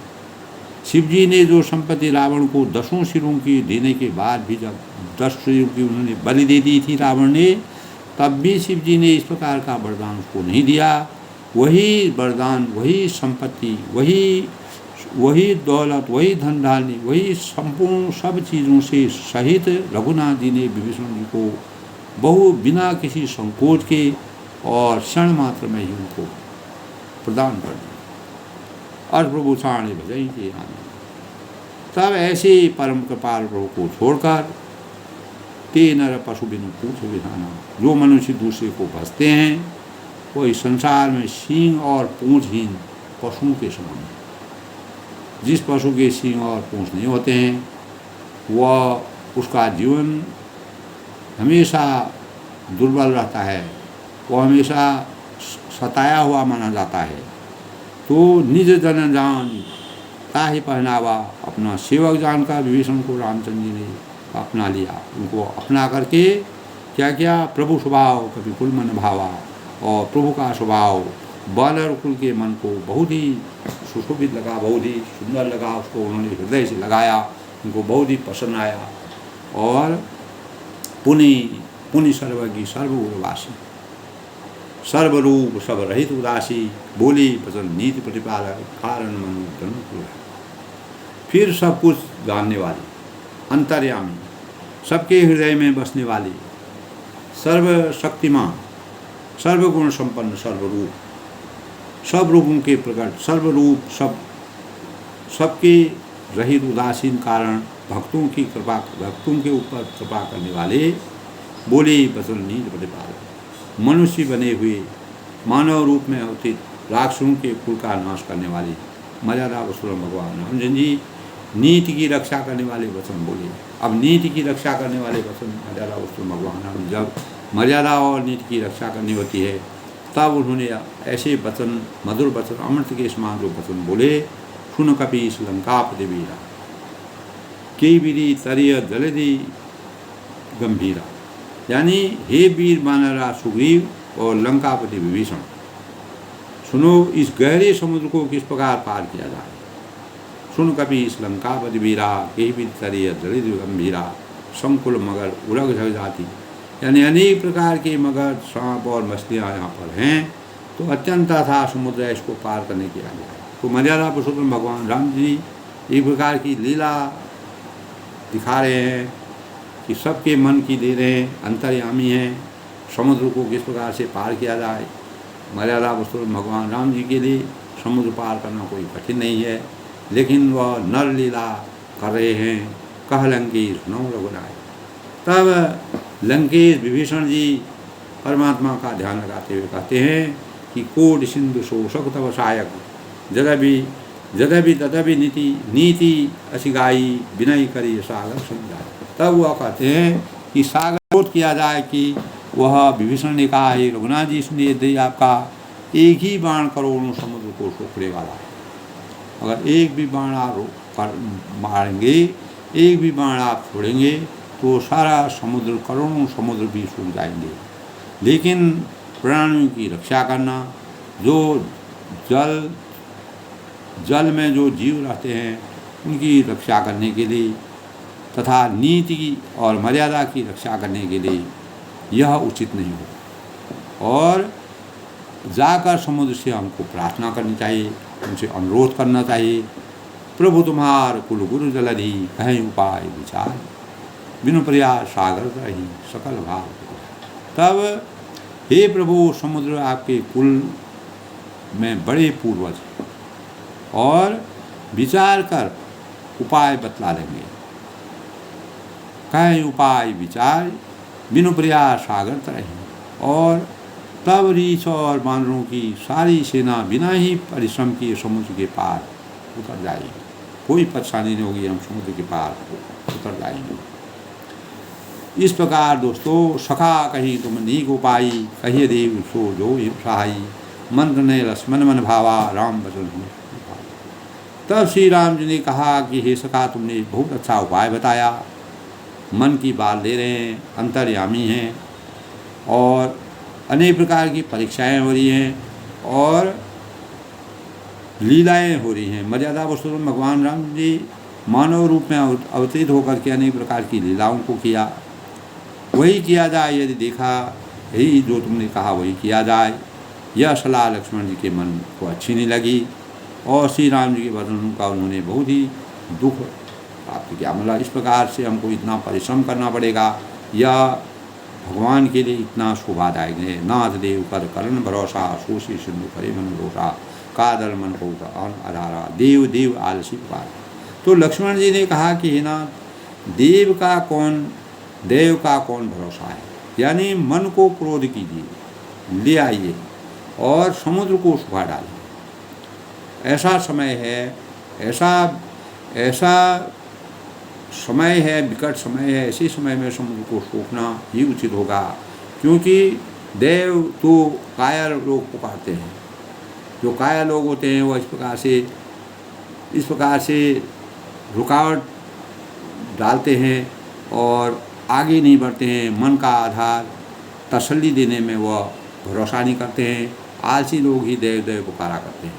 शिव जी ने जो संपत्ति रावण को 10 सिरों की देने के बाद भी जब 10 सिरों की उन्होंने बलि दे दी थी रावण ने, तब भी शिव जी ने इस प्रकार का वरदान उसको नहीं दिया। वही वरदान, वही संपत्ति, वही दौलत, वही धन धान्य, वही संपूर्ण सब चीज़ों से सहित रघुनाथ जी ने विभीषण जी को बिना किसी संकोच के और क्षण मात्र में ही उनको प्रदान कर दिया। और प्रभु साणे भजई के आनंद। तब ऐसे परम कृपाल प्रभु को छोड़कर ते नर पशु बिनु पूछ विधाना, जो मनुष्य दूसरे को भजते हैं वो इस संसार में सींग और पूंछहीन पशुओं के समान है। जिस पशु के सींग और पूंछ नहीं होते हैं वह उसका जीवन हमेशा दुर्बल रहता है, वह हमेशा सताया हुआ माना जाता है। तो निज जन जान ताहि पहनावा, अपना सेवक जानकर विभीषण को रामचंद्र जी ने अपना लिया। उनको अपना करके क्या किया, प्रभु स्वभाव कभी कुल मन भावा, और प्रभु का स्वभाव बानर कुल के मन को बहुत ही सुशोभित लगा, बहुत ही सुंदर लगा। उसको उन्होंने हृदय से लगाया, उनको बहुत ही पसंद आया। और पुनि सर्वज्ञ सर्वगुणवासी, सर्वरूप सब रहित उदासी, बोली वचन नीति प्रतिपालक, कारण मनु धर्म। फिर सब कुछ जानने वाली, अंतर्यामी, सबके हृदय में बसने वाली, सर्वशक्तिमान, सर्वगुण संपन्न, सर्वरूप, सब रूपों के प्रकट, सर्वरूप, सबके रहित उदासीन कारण, भक्तों की कृपा, भक्तों के ऊपर कृपा करने वाले, बोले वचन नीति प्रतिपालक, मनुष्य बने हुए, मानव रूप में अवतीर्ण राक्षसों के कुल का नाश करने वाले मर्यादा पुरुषोत्तम भगवान रामचंद्र जी नीति की रक्षा करने वाले वचन बोले। अब नीति की रक्षा करने वाले वचन मर्यादा पुरुषोत्तम भगवान राम, जब मर्यादा और नीति की रक्षा करनी होती है तब उन्होंने ऐसे वचन, मधुर वचन, अमृत के समान जो वचन बोले। सुन कपीस लंकापति वीरा, के वीरी तरिय जलधि गंभीरा, यानी हे वीर वानरा सुग्रीव और लंकापति विभीषण, सुनो इस गहरे समुद्र को किस प्रकार पार किया जाए। सुन कपीस लंकापति वीरा, के वीर तरिय जलधि गंभीरा, संकुल मगर उलग झग जाती, यानी अनेक प्रकार के मगर, सांप और मछलियाँ यहाँ पर हैं। तो अत्यंत था समुद्र इसको पार करने के आगे। तो मर्यादा पुरुषोत्तम भगवान राम जी एक प्रकार की लीला दिखा रहे हैं कि सबके मन की दे रहे हैं, अंतर्यामी हैं। समुद्र को किस प्रकार से पार किया जाए। मर्यादा पुरुषोत्तम भगवान राम जी के लिए समुद्र पार करना कोई कठिन नहीं है, लेकिन वह नर लीला कर रहे हैं। कह लंकेश नौ रघुराय। तब लंकेश विभीषण जी परमात्मा का ध्यान लगाते हुए कहते हैं कि कोट सिंधु शोषक तव सहायक, जदभी तदभी नीति असिगाई विनय करी सागर समझाए। तब वह कहते हैं कि सागर क्रोध किया जाए कि वह विभीषण ने कहा है रघुनाथ जी सुनिए, यदि आपका एक ही बाण करोड़ों समुद्र को सोखने वाला है। अगर एक भी बाण आप मारेंगे, एक भी बाण आप छोड़ेंगे तो सारा समुद्र, करोड़ों समुद्र भी सूख जाएंगे। लेकिन प्राणियों की रक्षा करना, जो जल में जो जीव रहते हैं उनकी रक्षा करने के लिए तथा नीति और मर्यादा की रक्षा करने के लिए यह उचित नहीं हो। और जाकर समुद्र से हमको प्रार्थना करनी चाहिए, उनसे अनुरोध करना चाहिए, प्रभु तुम्हार कुल गुरु जलधि कहीं उपाय विचार। बिनु प्रयास सागर रही सकल भाव। तब हे प्रभु, समुद्र आपके कुल में बड़े पूर्वज हैं और विचार कर उपाय बतला देंगे। कई उपाय विचार बिनु प्रयास सागर तरही। और तब रीछ और बानरों की सारी सेना बिना ही परिश्रम किए समुद्र के पार उतर जाएगी। कोई परेशानी नहीं होगी, हम समुद्र के पार उतर जाएंगे। इस प्रकार दोस्तों, सखा कहीं तुम नीक उपाई, कहिए देव सो जो सहाई, मंत्र ने लक्ष्मण मन भावा, राम बचन हो। तब श्री राम जी ने कहा कि हे सखा, तुमने बहुत अच्छा उपाय बताया, मन की बात ले रहे हैं, अंतर्यामी हैं और अनेक प्रकार की परीक्षाएं हो रही हैं और लीलाएं हो रही हैं। मर्यादा पुरुषोत्तम भगवान राम जी मानव रूप में अवतरित होकर के अनेक प्रकार की लीलाओं को किया। वही किया जाए, यदि देखा यही जो तुमने कहा वही किया जाए। यह सलाह लक्ष्मण जी के मन को अच्छी नहीं लगी और श्री राम जी के वचन का उन्होंने बहुत ही दुख प्राप्त किया। मतलब इस प्रकार से हमको इतना परिश्रम करना पड़ेगा, या भगवान के लिए इतना शोभादायक है। नाथ देव कर करण भरोसा, सोशी सिंधु करे मन रोसा, कादर मन को आधारा, देव देव आलसी पुकार। तो लक्ष्मण जी ने कहा कि हे नाथ, देव का कौन भरोसा है, यानी मन को क्रोध कीजिए, ले आइए और समुद्र को सुखा डालिए। ऐसा समय है, ऐसा समय है, विकट समय है। ऐसे समय में समुद्र को सोखना ही उचित होगा, क्योंकि देव तो कायर लोग पुकारते हैं। जो कायर लोग होते हैं वो इस प्रकार से रुकावट डालते हैं और आगे नहीं बढ़ते हैं। मन का आधार तसल्ली देने में वह भरोसा नहीं करते हैं। आलसी लोग ही देव देव पुकारा करते हैं,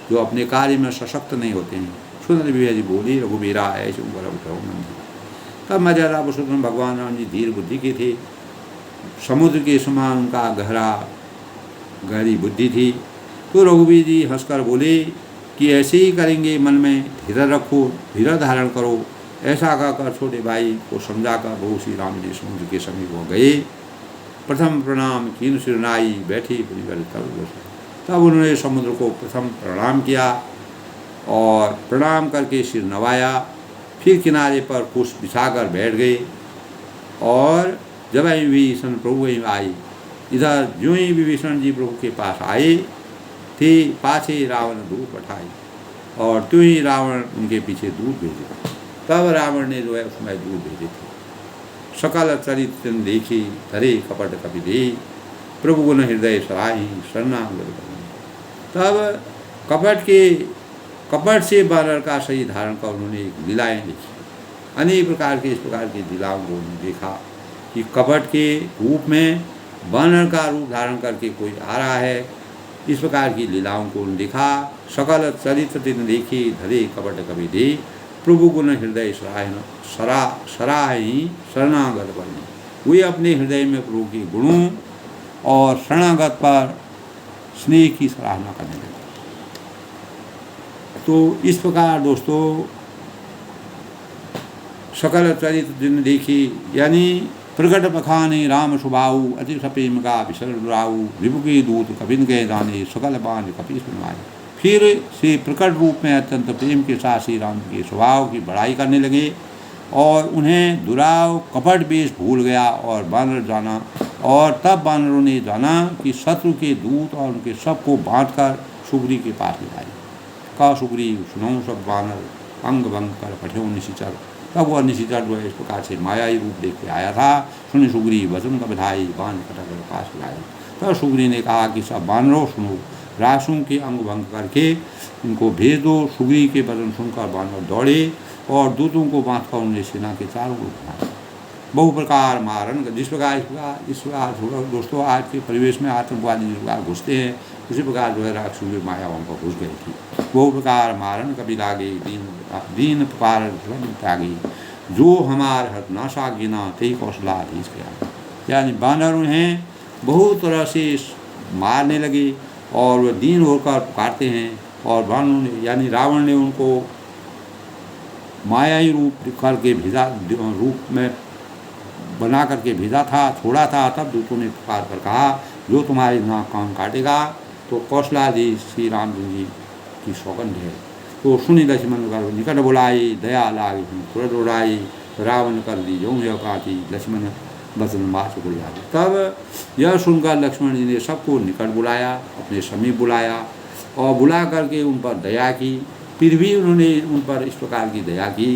जो अपने कार्य में सशक्त नहीं होते हैं। सुंदर विजय जी बोली, रघुबीरा ऐसे उबर उठो मन। तब मर्यादा पुरुषोत्तम भगवान राम जी धीर बुद्धि के थे, समुद्र के समान उनका गहरी बुद्धि थी। तो रघुबीर जी हंसकर बोले कि ऐसे ही करेंगे, मन में धीरज रखो, धीरज धारण करो। ऐसा कहकर छोटे भाई को समझाकर प्रभु श्री राम जी समुद्र के समीप हो गए। प्रथम प्रणाम कीन सिरनाई, बैठे तब उन्होंने समुद्र को प्रथम प्रणाम किया और प्रणाम करके सिर नवाया। फिर किनारे पर कुश बिछाकर बैठ गए और जब विभीषण प्रभु आई, इधर ज्यों ही विभीषण जी प्रभु के पास आए थे, पाछे रावण दूध पठाई और त्यों ही रावण उनके पीछे दूध भेजे। तब रावण ने जो है उसमें दूध भेजे थे। सकल चरित्र देखी, धरे कपट कपि दे, प्रभु गुण हृदय सराही, शरणागत। तब कपट से बानर का सही धारण कर उन्होंने लीलाएँ देखी। अनेक प्रकार के इस प्रकार की लीलाओं को उन्होंने देखा कि कपट के रूप में बानर का रूप धारण करके कोई आ रहा है। इस प्रकार की लीलाओं को उन्होंने देखा। सकल चरित्र तिन देखी, धरे कपट कपि दे, प्रभु गुण हृदय सराही शरणागत बने। वे अपने हृदय में प्रभु के गुणों और शरणागत पर स्नेह की सराहना करने लगे। तो इस प्रकार दोस्तों, सकल चरित्र जिन देखी, यानी प्रगट बखाने राम सुभाऊ, अति सपेम का विसर दुराऊ, विभु के दूत कपिन के दाने, सकल बाण कपि सुनवाए। फिर से प्रकट रूप में अत्यंत प्रेम के साथ श्री राम के स्वभाव की बड़ाई करने लगे और उन्हें दुराव कपट वेश भूल गया और बानर जाना। और तब बानरों ने जाना कि शत्रु के दूत और उनके सबको बांधकर सुग्रीव के पास ले आए। का सुग्रीव सुनो सब बानर, अंग भंग कर पठ्यो निशिचर। तब वह निशिचर जो है इस प्रकार से मायाई रूप देख के आया था। सुन सुग्रीव वचन का बधाई, बाण कटक पास लाए। तब सुग्रीव ने कहा कि सब बानरों सुनो, रासों के अंग भंग करके इनको भेज दो। सुग्रीव के वचन सुनकर बानर दौड़े और दूतों को बांधकर उन्हें सेना के चारों ओर घुमाया। बहु प्रकार मारण, जिस प्रकार दोस्तों आज के परिवेश में आतंकवादी जिस प्रकार घुसते हैं, उसी प्रकार जो है राक्षसों की माया वहाँ पर घुस गई थी। बहु प्रकार मारण कभी लागे, दीन पुकार त्यागी, जो हमार हत नाशा गिना, तेई कौशलाधीश किया। यानी बानर उन्हें बहुत तरह से मारने लगे और वह दीन होकर पुकारते हैं। और बानरों ने यानी रावण ने उनको मायाई रूप करके भेजा, रूप में बना करके भेजा था, छोड़ा था, तब दूतों ने पुकार कर कहा जो तुम्हारी नाक कान काटेगा तो कौशलादि श्री राम जी की सौगंध है। तो सुनी लक्ष्मण कर निकट बुलाई, दया लागी तुरंत उड़ाई, रावण कर दी जो है पाती, लक्ष्मण बचन माच बुला। तब यह सुनकर लक्ष्मण जी ने सबको निकट बुलाया, अपने समीप बुलाया और बुला करके उन पर दया की। फिर भी उन्होंने उन पर इस प्रकार की दया की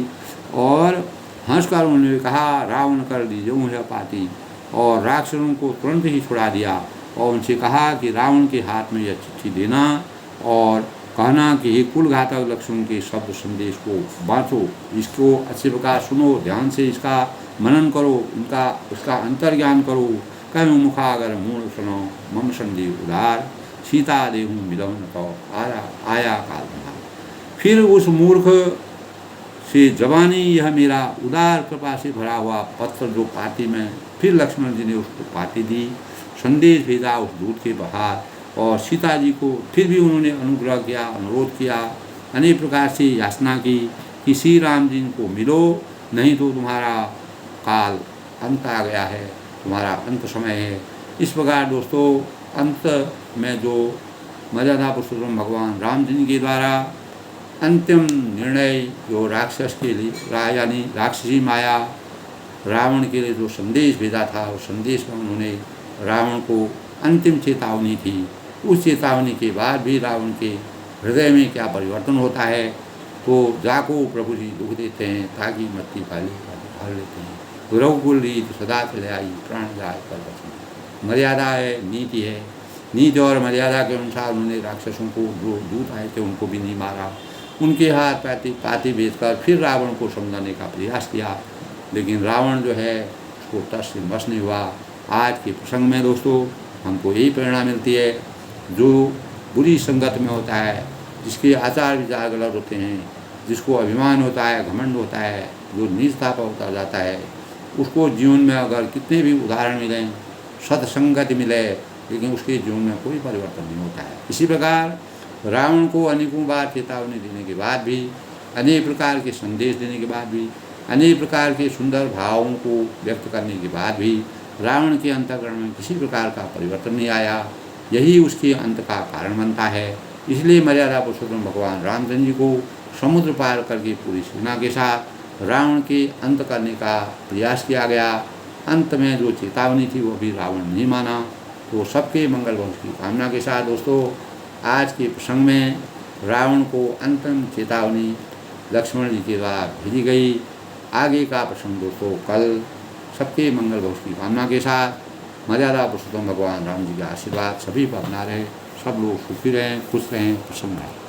और हंसकर उन्होंने कहा रावण कर दी जो है पाती, और राक्षसों को तुरंत ही छुड़ा दिया और उनसे कहा कि रावण के हाथ में यह चिट्ठी देना और कहना कि हे कुल घातक लक्ष्मण के शब्द संदेश को बाँचो, इसको अच्छे प्रकार सुनो, ध्यान से इसका मनन करो, उसका अंतर्ज्ञान करो। कह मुखागर मूल सुनो मम संदेह उदार, सीता देहूँ मिलन तो आया काल बना। फिर उस मूर्ख से जवानी यह मेरा उदार कृपा से भरा हुआ पत्र जो पाती में, फिर लक्ष्मण जी ने उसको पाती दी, संदेश भेजा उस दूत के बाहर, और सीता जी को फिर भी उन्होंने अनुग्रह किया, अनुरोध किया, अनेक प्रकार से याचना की कि श्री राम जी को मिलो, नहीं तो तुम्हारा काल अंत आ गया है, तुम्हारा अंत समय है। इस प्रकार दोस्तों अंत में जो मर्यादा पुरुषोत्तम भगवान राम जी के द्वारा अंतिम निर्णय जो राक्षस के लिए यानी राक्षसी माया रावण के लिए जो संदेश भेजा था, उस संदेश में उन्होंने रावण को अंतिम चेतावनी थी। उस चेतावनी के बाद भी रावण के हृदय में क्या परिवर्तन होता है, तो जाको प्रभु जी दुख देते हैं ताकि मत्ती पाली भाग लेते हैं। रघुकुल रीत सदा चले आई, प्राण जाए पर बचन। मर्यादा है, नीति है, नीति और मर्यादा के अनुसार उन्होंने राक्षसों को जो दूत आए थे उनको भी नहीं मारा, उनके हाथ पाती बेचकर फिर रावण को समझाने का प्रयास किया, लेकिन रावण जो है उसको टस से मस नहीं हुआ। आज के प्रसंग में दोस्तों हमको यही प्रेरणा मिलती है, जो बुरी संगत में होता है, जिसके आचार विचार गलत होते हैं, जिसको अभिमान होता है, घमंड होता है, जो नीचता पर होता जाता है, उसको जीवन में अगर कितने भी उदाहरण मिलें, सत्संगत मिले, लेकिन उसके जीवन में कोई परिवर्तन नहीं होता है। इसी प्रकार रावण को अनेकों बार चेतावनी देने के बाद भी, अनेक प्रकार के संदेश देने के बाद भी, अनेक प्रकार के सुंदर भावों को व्यक्त करने के बाद भी रावण के अंतःकरण में किसी प्रकार का परिवर्तन नहीं आया। यही उसके अंत का कारण बनता है। इसलिए मर्यादा पुरुषोत्तम भगवान रामचंद्र जी को समुद्र पार करके पूरी सेना के साथ रावण के अंत करने का प्रयास किया गया। अंत में जो चेतावनी थी वो भी रावण नहीं माना। तो सबके मंगल वंश की कामना के साथ दोस्तों आज के प्रसंग में रावण को अंतिम चेतावनी लक्ष्मण जी के द्वारा भेजी गई। आगे का प्रसंग दोस्तों कल। सबके मंगल भविष्य की कामना के साथ मर्यादा पुरुषोत्तम भगवान राम जी का आशीर्वाद सभी पर बना रहे। सब लोग सुखी रहें, खुश रहें, प्रसन्न रहें।